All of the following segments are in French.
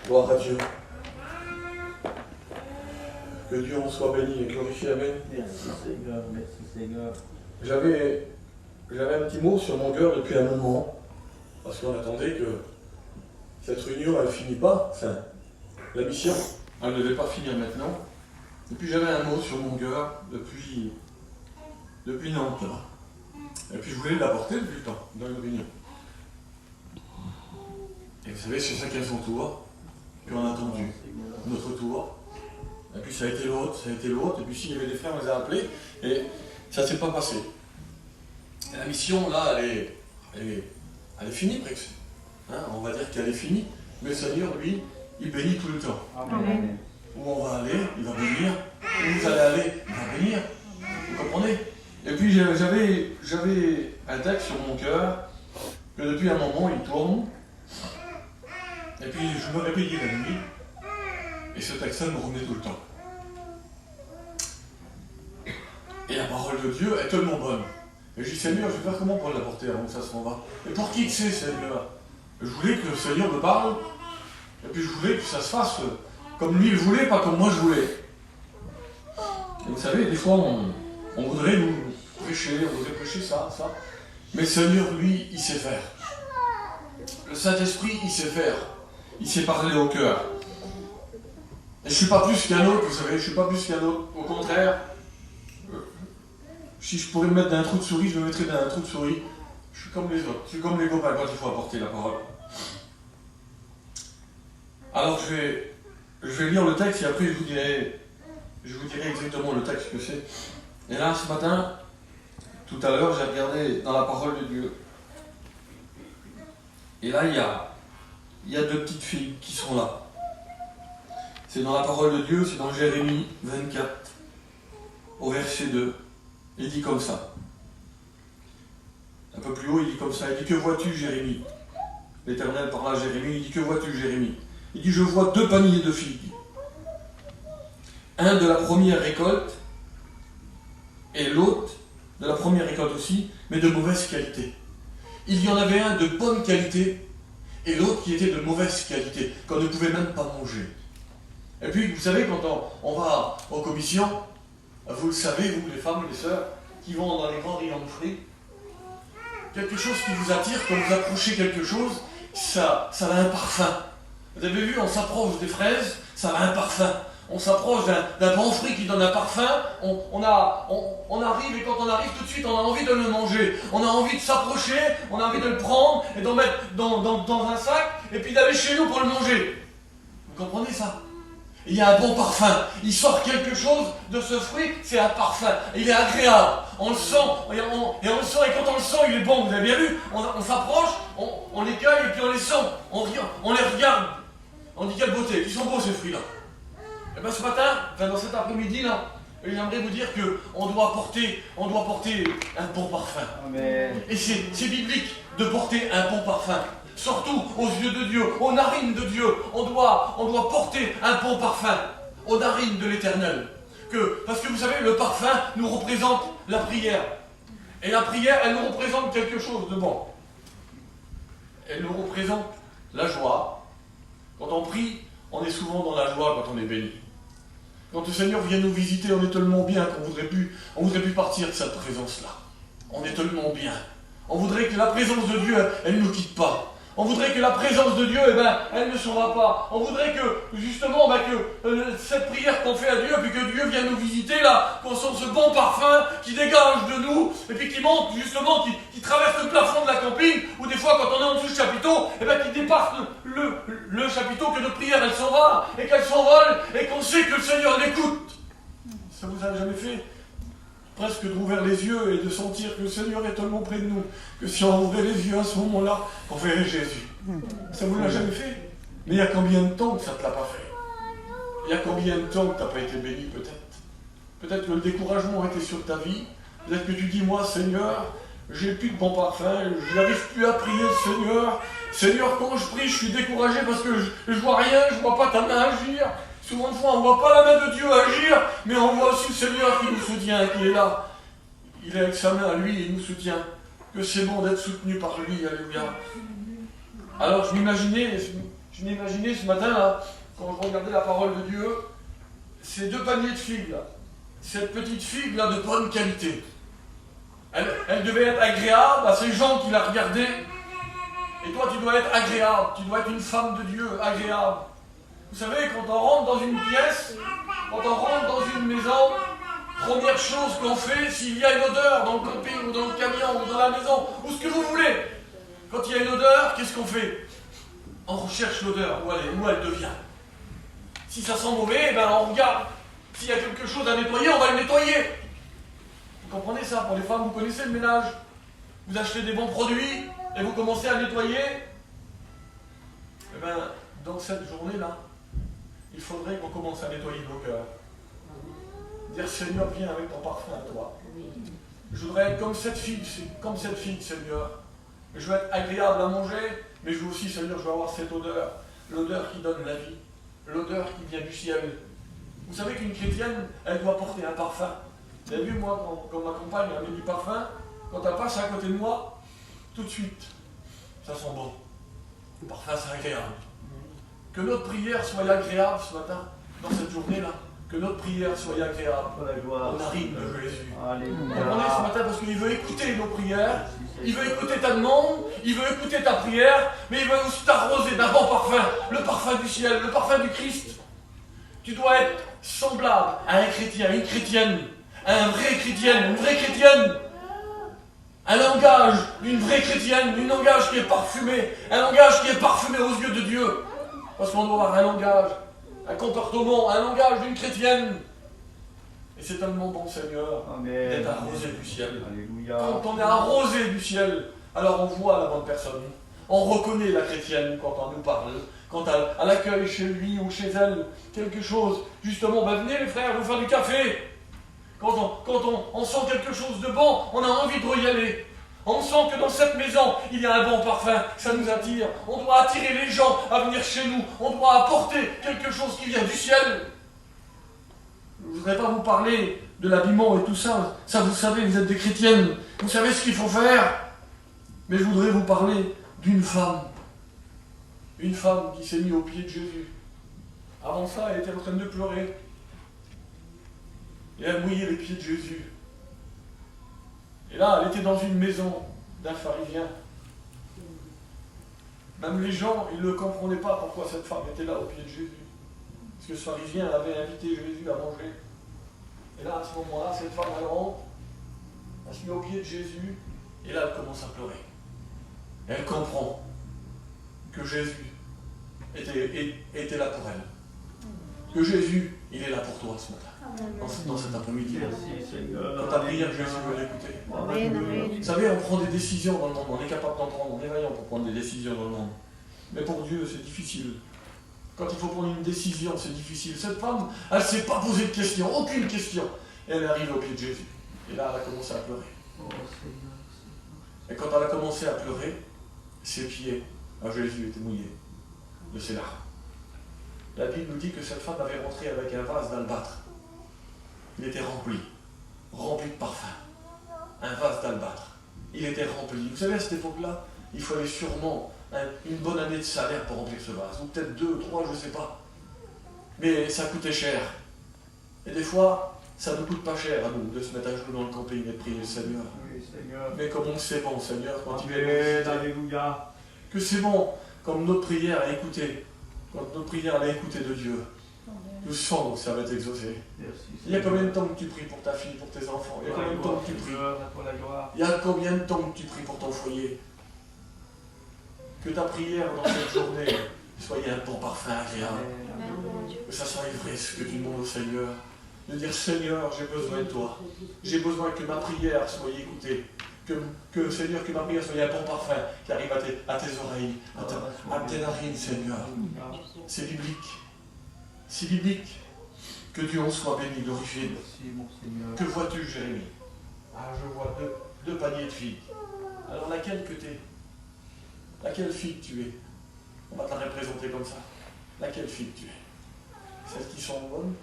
Gloire à Dieu. Que Dieu en soit béni et glorifié. Amen. Merci Seigneur, merci Seigneur. J'avais un petit mot sur mon cœur depuis un moment, parce qu'on attendait que cette réunion, elle ne finit pas, enfin, la mission, elle ne devait pas finir maintenant. Et puis j'avais un mot sur mon cœur depuis Nantes. Et puis je voulais l'apporter depuis le temps, dans une réunion. Et vous savez, c'est chacun son tour, puis on a attendu notre tour. Et puis ça a été l'autre, et puis s'il y avait des frères, on les a appelés, et ça ne s'est pas passé. Et la mission, là, elle est finie presque. Hein, on va dire qu'elle est finie, mais le Seigneur, lui, il bénit tout le temps. Amen. Où on va aller, il va bénir. Où vous allez aller, il va bénir. Vous comprenez? Et puis j'avais un texte sur mon cœur, que depuis un moment, il tourne. Et puis je me réveillais la nuit, et ce texte-là me revenait tout le temps. Et la parole de Dieu est tellement bonne. Et je dis, Seigneur, je vais faire comment pour l'apporter avant que ça se m'en va? Et pour qui c'est, Seigneur? Je voulais que le Seigneur me parle, et puis je voulais que ça se fasse comme lui il voulait, pas comme moi je voulais. Et vous savez, des fois, on voudrait nous prêcher, on voudrait prêcher ça. Mais le Seigneur, lui, il sait faire. Le Saint-Esprit, il sait faire. Il sait parler au cœur. Et je ne suis pas plus qu'un autre, vous savez, je ne suis pas plus qu'un autre. Au contraire, si je pourrais me mettre dans un trou de souris, je me mettrais dans un trou de souris. Je suis comme les autres, je suis comme les copains quand il faut apporter la parole. Alors je vais lire le texte et après je vous dirai exactement le texte que c'est. Et là, ce matin, tout à l'heure, j'ai regardé dans la parole de Dieu. Et là, il y a deux petites filles qui sont là. C'est dans la parole de Dieu, c'est dans Jérémie 24, au verset 2. Il dit comme ça. Un peu plus haut, il dit comme ça. Il dit, que vois-tu, Jérémie? L'Éternel parle à Jérémie, il dit, que vois-tu, Jérémie? Il dit, je vois 2 paniers de figues. Un de la première récolte, et l'autre de la première récolte aussi, mais de mauvaise qualité. Il y en avait un de bonne qualité, et l'autre qui était de mauvaise qualité, qu'on ne pouvait même pas manger. Et puis, vous savez, quand on va aux commissions, vous le savez, vous, les femmes, les sœurs, qui vont dans les grands rayons de fruits, quelque chose qui vous attire, quand vous approchez quelque chose, ça a un parfum. Vous avez vu, on s'approche des fraises, ça a un parfum. On s'approche d'un bon fruit qui donne un parfum, on arrive, et quand on arrive tout de suite, on a envie de le manger. On a envie de s'approcher, on a envie de le prendre, et d'en mettre dans un sac, et puis d'aller chez nous pour le manger. Vous comprenez ça? Il y a un bon parfum, il sort quelque chose de ce fruit, c'est un parfum, il est agréable, on le sent, et quand on le sent, il est bon, vous avez bien vu, on s'approche, on les cueille et puis on les sent, on les regarde, on dit quelle beauté, ils sont beaux ces fruits-là. Et bien ce matin, dans cet après-midi là, j'aimerais vous dire qu'on doit porter un bon parfum. Amen. Et c'est biblique de porter un bon parfum. Surtout aux yeux de Dieu, aux narines de Dieu, on doit porter un bon parfum aux narines de l'Éternel. Parce que vous savez, le parfum nous représente la prière. Et la prière, elle nous représente quelque chose de bon. Elle nous représente la joie. Quand on prie, on est souvent dans la joie quand on est béni. Quand le Seigneur vient nous visiter, on est tellement bien qu'on ne voudrait plus partir de cette présence-là. On est tellement bien. On voudrait que la présence de Dieu, elle ne nous quitte pas. On voudrait que la présence de Dieu, elle ne s'en va pas. On voudrait que, justement, que cette prière qu'on fait à Dieu, puis que Dieu vienne nous visiter, là, qu'on sente ce bon parfum qui dégage de nous, et puis qui monte, justement, qui traverse le plafond de la camping, ou des fois, quand on est en dessous du chapiteau, qui dépasse le chapiteau, que notre prière, elle s'en va, et qu'elle s'envole, et qu'on sait que le Seigneur l'écoute. Ça vous a jamais fait presque d'ouvrir les yeux et de sentir que le Seigneur est tellement près de nous, que si on ouvrait les yeux à ce moment-là, on verrait Jésus. Ça vous l'a jamais fait? Mais il y a combien de temps que ça ne te l'a pas fait? Il y a combien de temps que tu n'as pas été béni, peut-être? Peut-être que le découragement était sur ta vie. Peut-être que tu dis, moi, Seigneur, j'ai plus de bon parfum, je n'arrive plus à prier le Seigneur. Seigneur, quand je prie, je suis découragé parce que je vois rien, je ne vois pas ta main agir. Souvent de fois, on ne voit pas la main de Dieu agir, mais on voit aussi le Seigneur qui nous soutient, qui est là. Il est avec sa main à lui et il nous soutient. Que c'est bon d'être soutenu par lui, alléluia. Alors je Je m'imaginais ce matin, là, quand je regardais la parole de Dieu, ces 2 paniers de figues, là. Cette petite figue, là, de bonne qualité. Elle devait être agréable à ces gens qui la regardaient. Et toi, tu dois être agréable. Tu dois être une femme de Dieu, agréable. Vous savez, quand on rentre dans une pièce, quand on rentre dans une maison, première chose qu'on fait, s'il y a une odeur dans le camping, ou dans le camion, ou dans la maison, ou ce que vous voulez, quand il y a une odeur, qu'est-ce qu'on fait? On recherche l'odeur, où elle devient. Si ça sent mauvais, ben on regarde. S'il y a quelque chose à nettoyer, on va le nettoyer. Vous comprenez ça? Pour les femmes, vous connaissez le ménage. Vous achetez des bons produits et vous commencez à nettoyer. Eh bien, dans cette journée-là, il faudrait qu'on commence à nettoyer nos cœurs. Dire, Seigneur, viens avec ton parfum à toi. Je voudrais être comme cette fille, Seigneur. Je veux être agréable à manger, mais je veux aussi, Seigneur, je veux avoir cette odeur. L'odeur qui donne la vie. L'odeur qui vient du ciel. Vous savez qu'une chrétienne, elle doit porter un parfum. Vous avez vu, moi, quand ma compagne avait du parfum, quand elle passe à côté de moi, tout de suite, ça sent bon. Le parfum, c'est agréable. Que notre prière soit agréable ce matin, dans cette journée-là. Que notre prière soit agréable aux narines de Jésus. Vous comprenez ce matin, parce qu'il veut écouter nos prières, il veut écouter ta demande, il veut écouter ta prière, mais il veut aussi t'arroser d'un bon parfum, le parfum du ciel, le parfum du Christ. Tu dois être semblable à un chrétien, une chrétienne, à un vrai chrétienne, une vraie chrétienne. Un langage d'une vraie chrétienne, un langage qui est parfumé, un langage qui est parfumé aux yeux de Dieu. Parce qu'on doit avoir un langage, un comportement, un langage d'une chrétienne. Et c'est tellement bon, Seigneur, d'être arrosé du ciel. Alléluia. Quand on est arrosé du ciel, alors on voit la bonne personne. On reconnaît la chrétienne quand on nous parle. Quand elle accueille chez lui ou chez elle quelque chose. Justement, ben venez les frères, vous faire du café. Quand on sent quelque chose de bon, on a envie de y aller. On sent que dans cette maison, il y a un bon parfum, ça nous attire. On doit attirer les gens à venir chez nous. On doit apporter quelque chose qui vient du ciel. Je ne voudrais pas vous parler de l'habillement et tout ça. Ça, vous savez, vous êtes des chrétiennes. Vous savez ce qu'il faut faire. Mais je voudrais vous parler d'une femme. Une femme qui s'est mise aux pieds de Jésus. Avant ça, elle était en train de pleurer. Et elle mouillait les pieds de Jésus. Et là, elle était dans une maison d'un pharisien. Même les gens, ils ne comprenaient pas pourquoi cette femme était là au pied de Jésus. Parce que ce pharisien avait invité Jésus à manger. Et là, à ce moment-là, cette femme, elle rentre, elle se met au pied de Jésus, et là, elle commence à pleurer. Et elle comprend que Jésus était là pour elle. Que Jésus, il est là pour toi ce matin. Dans cet après-midi. Merci Seigneur. Dans ta prière, Jésus veut l'écouter. Vous savez, on prend des décisions dans le monde, on est capable d'en prendre, on est vaillant pour prendre des décisions dans le monde. Mais pour Dieu, c'est difficile. Quand il faut prendre une décision, c'est difficile. Cette femme, elle ne s'est pas posé de questions, aucune question. Et elle arrive au pied de Jésus. Et là, elle a commencé à pleurer. Et quand elle a commencé à pleurer, ses pieds à Jésus étaient mouillés de ses larmes. La Bible nous dit que cette femme avait rentré avec un vase d'albâtre. Il était rempli de parfum. Un vase d'albâtre. Il était rempli. Vous savez, à cette époque-là, il fallait sûrement une bonne année de salaire pour remplir ce vase. Ou peut-être 2, 3, je ne sais pas. Mais ça coûtait cher. Et des fois, ça ne coûte pas cher à nous de se mettre à genoux dans le camping et de prier le Seigneur. Oui, Seigneur. Mais comme on sait bon, Seigneur, quand il est Alléluia. que c'est bon, comme notre prière est écoutée. Quand notre prière est écoutée de Dieu. Nous sentons que ça va être exaucé. Merci, Il y a combien de temps que tu pries pour ta fille, pour tes enfants? Il y a combien de temps que tu pries? Pour la gloire. Il y a combien de temps que tu pries pour ton foyer? Que ta prière dans cette journée soit un bon parfum agréable. Que ça soit vrai ce que tu demandes au Seigneur. De dire Seigneur, j'ai besoin de toi. J'ai besoin que ma prière soit écoutée. Que Seigneur, que ma prière soit un bon parfum qui arrive à tes oreilles, à tes narines, Seigneur. C'est biblique. C'est biblique. Que Dieu en soit béni, glorifié. Merci, mon Seigneur. Que vois-tu, Jérémie? Ah, je vois deux paniers de figues. Alors, laquelle que t'es? Laquelle figue tu es? On va te la représenter comme ça. Laquelle figue tu es? Celles qui sont bonnes?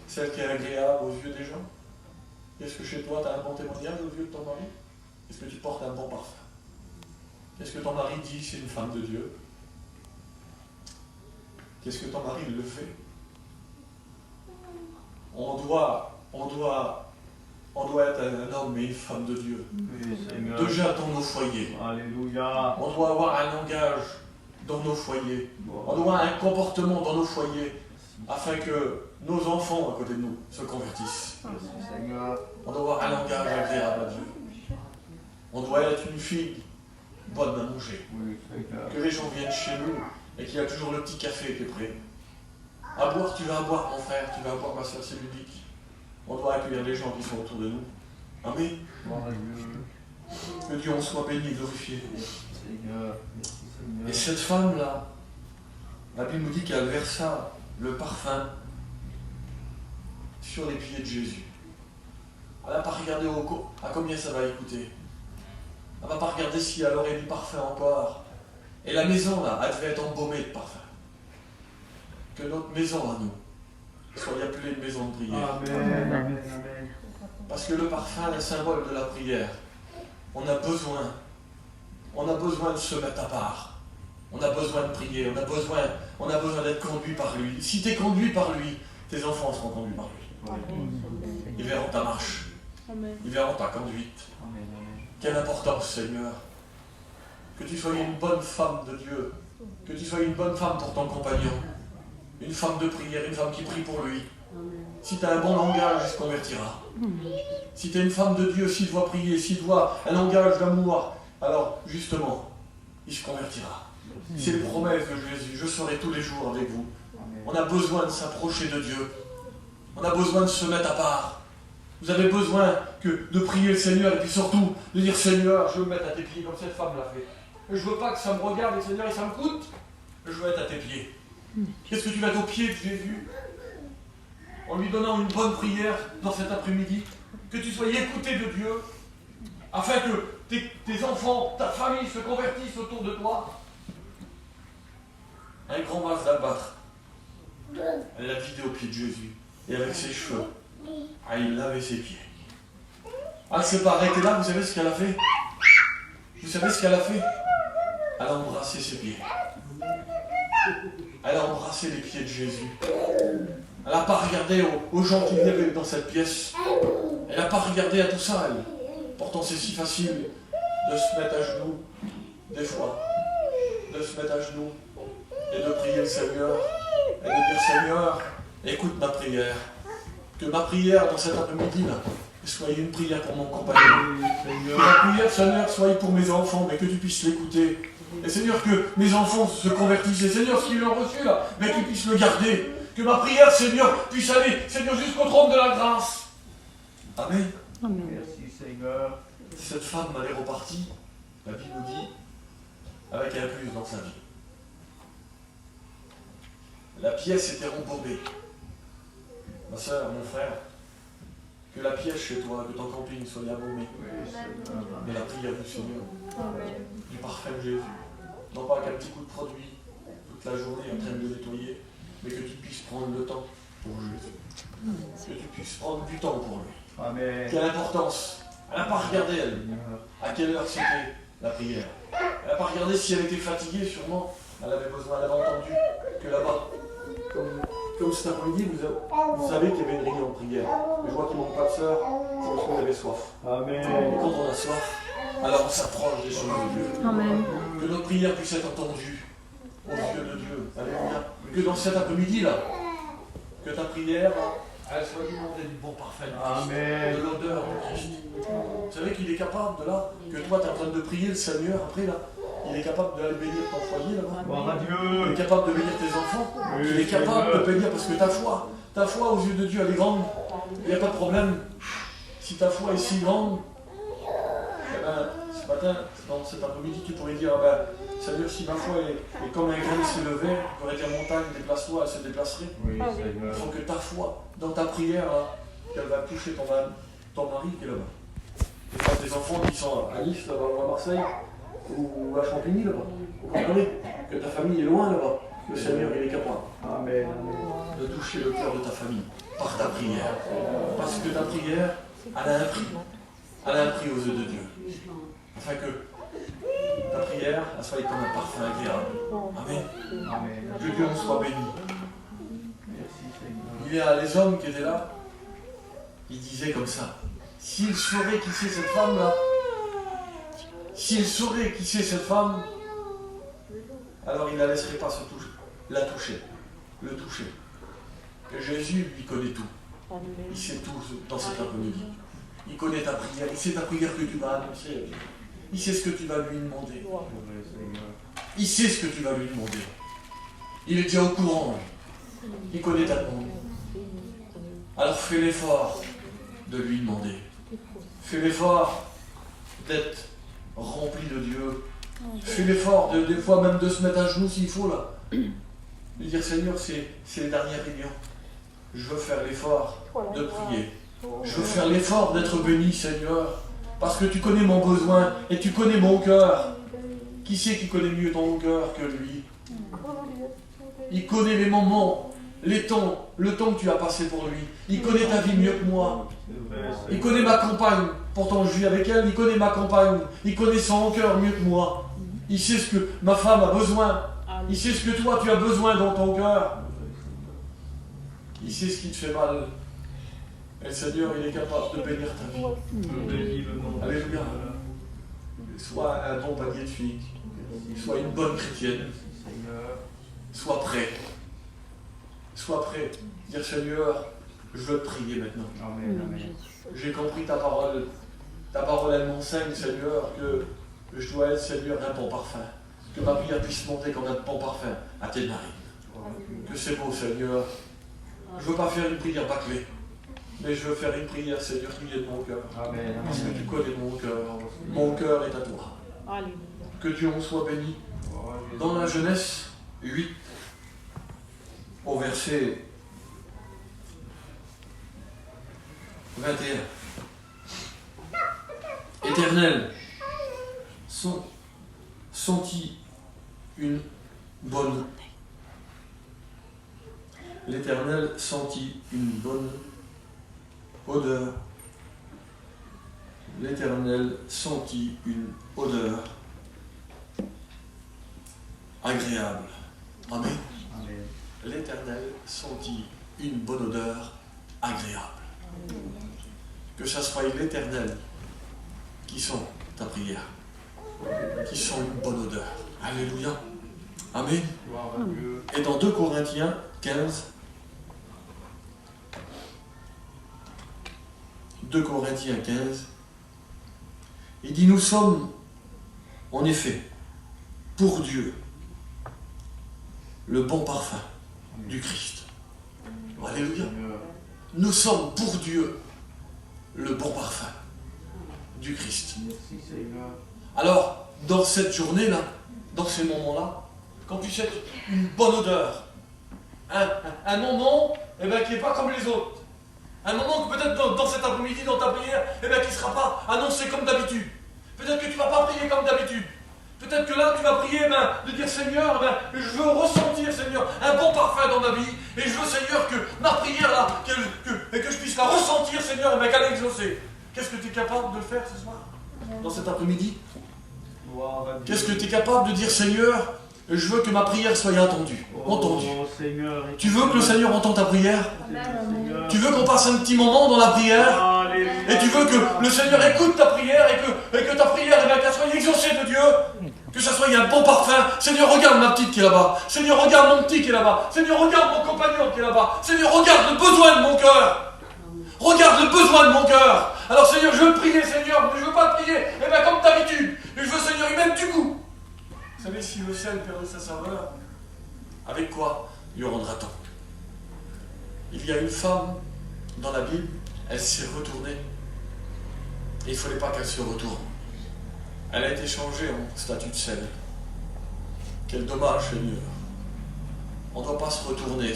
Celle qui est agréable aux yeux des gens? Est-ce que chez toi, tu as un bon témoignage aux yeux de ton mari? Est-ce que tu portes un bon parfum? Est-ce que ton mari dit c'est une femme de Dieu? Qu'est-ce que ton mari le fait? On doit être un homme et une femme de Dieu. Oui, Seigneur. Déjà dans nos foyers. Alléluia. On doit avoir un langage dans nos foyers. On doit avoir un comportement dans nos foyers afin que nos enfants à côté de nous se convertissent. Merci, Seigneur. On doit avoir un langage agréable à Dieu. On doit être une fille bonne à manger. Oui, Seigneur. Que les gens viennent chez nous et qu'il y a toujours le petit café qui est prêt. À boire, tu vas boire mon frère, tu vas boire ma soeur, c'est ludique. On doit accueillir les gens qui sont autour de nous. Amen. Gloire à Dieu. Que Dieu en soit béni et glorifié. Seigneur. Merci, Seigneur. Et cette femme-là, la Bible nous dit qu'elle versa le parfum sur les pieds de Jésus. Elle n'a pas regardé à combien ça va coûter. Elle n'a pas regardé s'il y aurait du parfum encore. Et la maison, là, elle devait être embaumée de parfum. Que notre maison à nous soit appelée une maison de prière. Amen. Amen. Amen. Parce que le parfum est un symbole de la prière. On a besoin de se mettre à part. On a besoin de prier. On a besoin d'être conduit par lui. Si tu es conduit par lui, tes enfants seront conduits par lui. Ils verront ta marche. Ils verront ta conduite. Amen. Amen. Quelle importance, Seigneur. Que tu sois une bonne femme de Dieu. Que tu sois une bonne femme pour ton compagnon. Une femme de prière, une femme qui prie pour lui. Si tu as un bon langage, il se convertira. Si tu es une femme de Dieu, s'il doit prier, s'il doit un langage d'amour, alors justement, il se convertira. C'est les promesses de Jésus. Je serai tous les jours avec vous. On a besoin de s'approcher de Dieu. On a besoin de se mettre à part. Vous avez besoin de prier le Seigneur et puis surtout de dire Seigneur, je veux me mettre à tes pieds comme cette femme l'a fait. Et je ne veux pas que ça me regarde, et Seigneur, et ça me coûte. Je veux être à tes pieds. Qu'est-ce que tu vas être aux pieds de Jésus en lui donnant une bonne prière dans cet après-midi, que tu sois écouté de Dieu, afin que tes enfants, ta famille se convertissent autour de toi. Un grand vase d'albâtre. Elle l'a vidé aux pieds de Jésus. Et avec ses cheveux, il lavait ses pieds. Elle s'est pas arrêtée là, vous savez ce qu'elle a fait? Vous savez ce qu'elle a fait? Elle a embrassé ses pieds. Elle a embrassé les pieds de Jésus. Elle n'a pas regardé aux gens qui venaient dans cette pièce. Elle n'a pas regardé à tout ça, elle. Pourtant, c'est si facile de se mettre à genoux, des fois, de se mettre à genoux et de prier le Seigneur et de dire Seigneur, écoute ma prière. Que ma prière dans cet après-midi-là soit une prière pour mon compagnon. Que ma prière, Seigneur, soit pour mes enfants, mais que tu puisses l'écouter. Et Seigneur, que mes enfants se convertissent. Et Seigneur, ce qu'ils ont reçu là, mais qu'ils puissent le garder. Que ma prière, Seigneur, puisse aller, Seigneur, jusqu'au trône de la grâce. Amen. Merci, Seigneur. Cette femme, elle est repartie, la Bible nous dit, avec un plus dans sa vie. La pièce était rembourbée. Ma soeur, mon frère, que la pièce chez toi, que ton camping soit embaumé. Oui, Seigneur. Mais la prière du Seigneur, du parfum de Jésus. Non pas qu'un petit coup de produit toute la journée en train de le nettoyer, mais que tu puisses prendre le temps pour Jésus. Que tu puisses prendre du temps pour lui. Amen. Quelle importance. Elle n'a pas regardé, elle, Seigneur. à quelle heure c'était la prière. Elle n'a pas regardé si elle était fatiguée, sûrement. Elle avait besoin, elle avait entendu que là-bas, comme cet après-midi, vous savez qu'il y avait une réunion en prière. Mais je vois qu'il ne manque pas de sœur, c'est parce qu'on avait soif. Amen. Et quand on a soif, alors on s'approche des choses de Dieu. Amen. Que notre prière puisse être entendue aux yeux de Dieu. Alléluia. Que dans cet après-midi-là, que ta prière, elle soit inondée du bon parfum de Christ, Amen. de l'odeur de Christ. Vous savez qu'il est capable de là, que toi tu es en train de prier le Seigneur, après là, il est capable d'aller bénir ton foyer là-bas. Gloire à Il Dieu. est capable de bénir tes enfants. Oui, Il est capable Seigneur. de bénir parce que ta foi aux yeux de Dieu, elle est grande. Il n'y a pas de problème. Si ta foi est si grande, eh ben, ce matin, dans cet après-midi, tu pourrais dire, Seigneur, si ma foi est comme un grain qui s'est levé, tu pourrais dire montagne, déplace-toi, elle se déplacerait. Oui, Il Seigneur. faut que ta foi, dans ta prière, là, qu'elle va toucher ton mari qui est là-bas. Et ça, des enfants qui sont à Nice, là-bas, ou à Marseille, ou à Champigny, là-bas. Vous comprenez que ta famille est loin, là-bas. Le Seigneur, il est capable Amen. de toucher le cœur de ta famille par ta prière. Parce que ta prière, elle a un prix. Elle a un prix aux yeux de Dieu. Afin que ta prière, elle soit comme un parfum agréable. Amen. Amen. Que Dieu en soit béni. Merci Seigneur. Il y a les hommes qui étaient là, ils disaient comme ça, s'ils sauraient qui c'est cette femme-là, s'ils sauraient qui c'est cette femme, alors ils ne la laisseraient pas la toucher, le toucher. Que Jésus lui connaît tout. Il sait tout dans cet après-midi. Il connaît ta prière, il sait ta prière que tu vas annoncer. Il sait ce que tu vas lui demander. Il sait ce que tu vas lui demander. Il est déjà au courant. Il connaît ta demande. Alors fais l'effort de lui demander. Fais l'effort d'être rempli de Dieu. Fais l'effort des fois même de se mettre à genoux s'il faut là. De dire Seigneur, c'est les dernières réunions. Je veux faire l'effort de prier. Je veux faire l'effort d'être béni, Seigneur. Parce que tu connais mon besoin et tu connais mon cœur. Qui c'est qui connaît mieux ton cœur que lui? Il connaît les moments, le temps que tu as passé pour lui. Il connaît ta vie mieux que moi. Il connaît ma compagne. Pourtant je vis avec elle, il connaît ma compagne. Il connaît son cœur mieux que moi. Il sait ce que ma femme a besoin. Il sait ce que toi tu as besoin dans ton cœur. Il sait ce qui te fait mal. Et le Seigneur, il est capable de bénir ta vie. Alléluia. Sois un bon panier de filles. Sois une bonne chrétienne. Sois prêt. Sois prêt. Dire Seigneur, je veux te prier maintenant. Amen, amen. J'ai compris ta parole. Ta parole, elle m'enseigne, Seigneur, que je dois être, Seigneur, un bon parfum. Que ma prière puisse monter comme un bon parfum à tes narines. Que c'est beau, Seigneur. Je ne veux pas faire une prière bâclée, mais je veux faire une prière, Seigneur, qui vient de mon cœur. Amen. Parce que tu connais mon cœur. Mon cœur est à toi. Que Dieu en soit béni. Dans la Genèse 8, au verset 21. Éternel, sentit une bonne. L'Éternel sentit une bonne odeur. L'Éternel sentit une odeur agréable. Amen. Amen. L'Éternel sentit une bonne odeur agréable. Que ça soit l'Éternel qui sent ta prière, qui sent une bonne odeur. Alléluia. Amen. Gloire à Dieu. Et dans 2 Corinthiens 15, 2 Corinthiens 15, il dit, nous sommes en effet pour Dieu le bon parfum du Christ. Alléluia. Nous sommes pour Dieu le bon parfum du Christ. Merci Seigneur. Alors, dans cette journée-là, dans ces moments-là, qu'on puisse être une bonne odeur, un moment qui n'est pas comme les autres. Un moment que peut-être dans cet après-midi, dans ta prière, qui ne sera pas annoncé comme d'habitude. Peut-être que tu ne vas pas prier comme d'habitude. Peut-être que là, tu vas prier de dire Seigneur, je veux ressentir, Seigneur, un bon parfum dans ma vie. Et je veux, Seigneur, que ma prière, là, que je puisse la ressentir, Seigneur, et qu'elle est exaucée. Qu'est-ce que tu es capable de faire ce soir, dans cet après-midi? Gloire à Dieu. Qu'est-ce que tu es capable de dire Seigneur, je veux que ma prière soit entendue. Entendue. Oh, Seigneur, Tu veux que le Seigneur entende ta prière? Seigneur. Tu veux qu'on passe un petit moment dans la prière? Alléluia. Et tu veux que le Seigneur écoute ta prière et que ta prière, qu'elle soit exaucée de Dieu? Que ça soit un bon parfum. Seigneur, regarde ma petite qui est là-bas. Seigneur, regarde mon petit qui est là-bas. Seigneur, regarde mon compagnon qui est là-bas. Seigneur, regarde le besoin de mon cœur. Regarde le besoin de mon cœur. Alors Seigneur, je veux prier, Seigneur, mais je ne veux pas prier comme d'habitude. Mais je veux, Seigneur, y mettre du goût. Vous savez, si le sel perd de sa saveur, avec quoi lui rendra-t-on? Il y a une femme dans la Bible, elle s'est retournée. Et il ne fallait pas qu'elle se retourne. Elle a été changée en statue de sel. Quel dommage, Seigneur. On ne doit pas se retourner.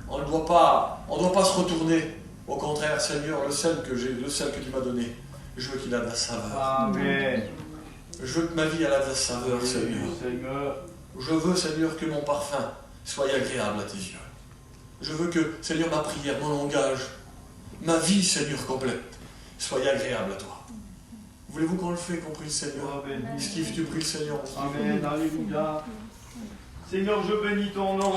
On ne doit pas se retourner. Au contraire, Seigneur, le sel que tu m'as donné, je veux qu'il ait de la saveur. Amen. Je veux que ma vie ait de la saveur, Seigneur. Seigneur. Je veux, Seigneur, que mon parfum soit agréable à tes yeux. Je veux que, Seigneur, ma prière, mon langage, ma vie, Seigneur, complète, soit agréable à toi. Voulez-vous qu'on le fait, qu'on prie le Seigneur? Amen. Steve, tu pries le Seigneur. Amen. Alléluia. Seigneur, je bénis ton nom.